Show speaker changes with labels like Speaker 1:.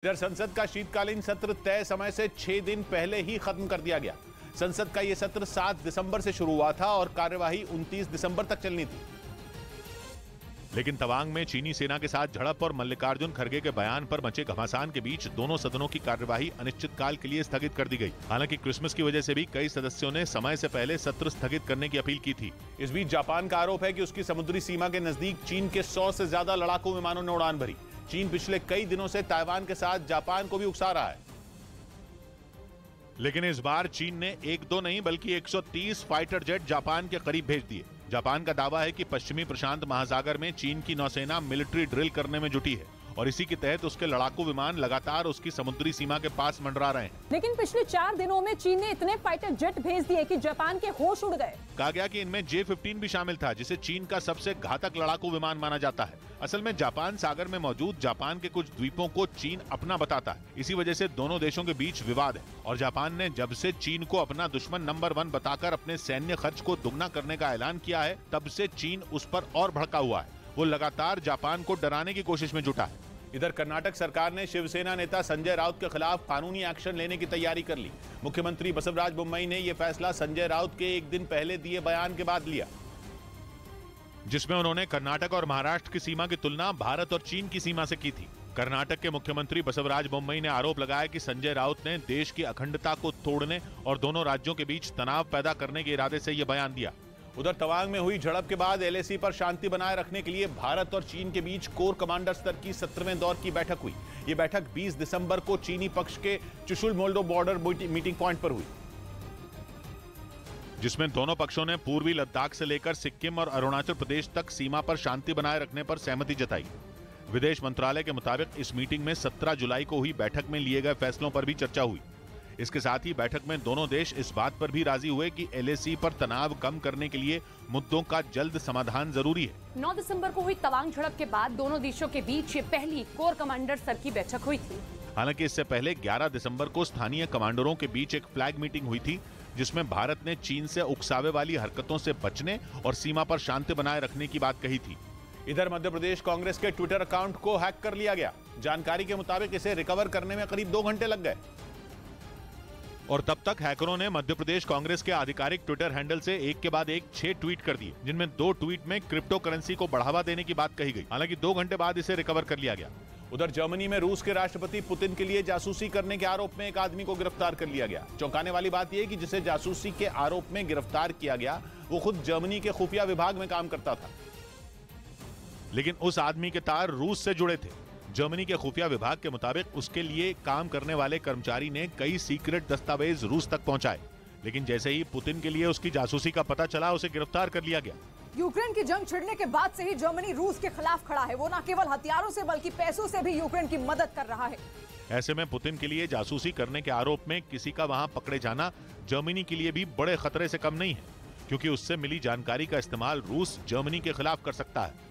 Speaker 1: इधर संसद का शीतकालीन सत्र तय समय से 6 दिन पहले ही खत्म कर दिया गया। संसद का यह सत्र 7 दिसंबर से शुरू हुआ था और कार्यवाही 29 दिसंबर तक चलनी थी। लेकिन तवांग में चीनी सेना के साथ झड़प और मल्लिकार्जुन खड़गे के बयान पर मचे घमासान के बीच दोनों सदनों की कार्यवाही अनिश्चितकाल के लिए स्थगित कर दी गई। हालांकि क्रिसमस की वजह से भी कई सदस्यों ने समय से पहले सत्र स्थगित करने की अपील की थी। इस बीच जापान का आरोप है कि उसकी समुद्री सीमा के नजदीक चीन के 100 से ज्यादा लड़ाकू विमानों ने उड़ान भरी। चीन पिछले कई दिनों से ताइवान के साथ जापान को भी उकसा रहा है, लेकिन इस बार चीन ने एक दो नहीं बल्कि 130 फाइटर जेट जापान के करीब भेज दिए। जापान का दावा है कि पश्चिमी प्रशांत महासागर में चीन की नौसेना मिलिट्री ड्रिल करने में जुटी है और इसी के तहत उसके लड़ाकू विमान लगातार उसकी समुद्री सीमा के पास मंडरा रहे हैं।
Speaker 2: लेकिन पिछले 4 दिनों में चीन ने इतने फाइटर जेट भेज दिए कि जापान के होश उड़ गए।
Speaker 1: कहा गया कि इनमें J-15 भी शामिल था, जिसे चीन का सबसे घातक लड़ाकू विमान माना जाता है। असल में जापान सागर में मौजूद जापान के कुछ द्वीपों को चीन अपना बताता है। इसी वजह से दोनों देशों के बीच विवाद है और जापान ने जब से चीन को अपना दुश्मन नंबर 1 बताकर अपने सैन्य खर्च को दुगना करने का ऐलान किया है, तब से चीन उस पर और भड़का हुआ है। वो लगातार जापान को डराने की कोशिश में जुटा है। इधर कर्नाटक सरकार ने शिवसेना नेता संजय राउत के खिलाफ कानूनी एक्शन लेने की तैयारी कर ली। मुख्यमंत्री बसवराज बोम्मई ने यह फैसला संजय राउत के एक दिन पहले दिए बयान के बाद लिया, जिसमें उन्होंने कर्नाटक और महाराष्ट्र की सीमा की तुलना भारत और चीन की सीमा से की थी। कर्नाटक के मुख्यमंत्री बसवराज बोम्मई ने आरोप लगाया कि संजय राउत ने देश की अखंडता को तोड़ने और दोनों राज्यों के बीच तनाव पैदा करने के इरादे से यह बयान दिया। उधर तवांग में हुई झड़प के बाद LAC पर शांति बनाए रखने के लिए भारत और चीन के बीच कोर कमांडर स्तर की 17वें दौर की बैठक हुई। यह बैठक 20 दिसंबर को चीनी पक्ष के Chushul Moldo border meeting point पर हुई, जिसमें दोनों पक्षों ने पूर्वी लद्दाख से लेकर सिक्किम और अरुणाचल प्रदेश तक सीमा पर शांति बनाए रखने पर सहमति जताई। विदेश मंत्रालय के मुताबिक इस मीटिंग में 17 जुलाई को हुई बैठक में लिए गए फैसलों पर भी चर्चा हुई। इसके साथ ही बैठक में दोनों देश इस बात पर भी राजी हुए कि LAC पर तनाव कम करने के लिए मुद्दों का जल्द समाधान जरूरी है।
Speaker 2: 9 दिसंबर को हुई तवांग झड़प के बाद दोनों देशों के बीच ये पहली कोर कमांडर स्तर की बैठक हुई थी।
Speaker 1: हालांकि इससे पहले 11 दिसंबर को स्थानीय कमांडरों के बीच एक फ्लैग मीटिंग हुई थी, जिसमें भारत ने चीन से उकसावे वाली हरकतों से बचने और सीमा पर शांति बनाए रखने की बात कही थी। इधर मध्य प्रदेश कांग्रेस के ट्विटर अकाउंट को हैक कर लिया गया। जानकारी के मुताबिक इसे रिकवर करने में करीब 2 घंटे लग गए और तब तक हैकरों ने मध्य प्रदेश कांग्रेस के आधिकारिक ट्विटर हैंडल से एक के बाद एक 6 ट्वीट कर दिए, जिनमें 2 ट्वीट में क्रिप्टो करेंसी को बढ़ावा देने की बात कही गई। हालांकि 2 घंटे बाद इसे रिकवर कर लिया गया। उधर जर्मनी में रूस के राष्ट्रपति पुतिन के लिए जासूसी करने के आरोप में एक आदमी को गिरफ्तार कर लिया गया। चौंकाने वाली बात यह कि जिसे जासूसी के आरोप में गिरफ्तार किया गया वो खुद जर्मनी के खुफिया विभाग में काम करता था, लेकिन उस आदमी के तार रूस से जुड़े थे। जर्मनी के खुफिया विभाग के मुताबिक उसके लिए काम करने वाले कर्मचारी ने कई सीक्रेट दस्तावेज रूस तक पहुंचाए, लेकिन जैसे ही पुतिन के लिए उसकी जासूसी का पता चला, उसे गिरफ्तार कर लिया गया।
Speaker 3: यूक्रेन की जंग छिड़ने के बाद से ही जर्मनी रूस के खिलाफ खड़ा है। वो न केवल हथियारों से बल्कि पैसों से भी यूक्रेन की मदद कर रहा है।
Speaker 1: ऐसे में पुतिन के लिए जासूसी करने के आरोप में किसी का वहां पकड़े जाना जर्मनी के लिए भी बड़े खतरे से कम नहीं है, क्योंकि उससे मिली जानकारी का इस्तेमाल रूस जर्मनी के खिलाफ कर सकता है।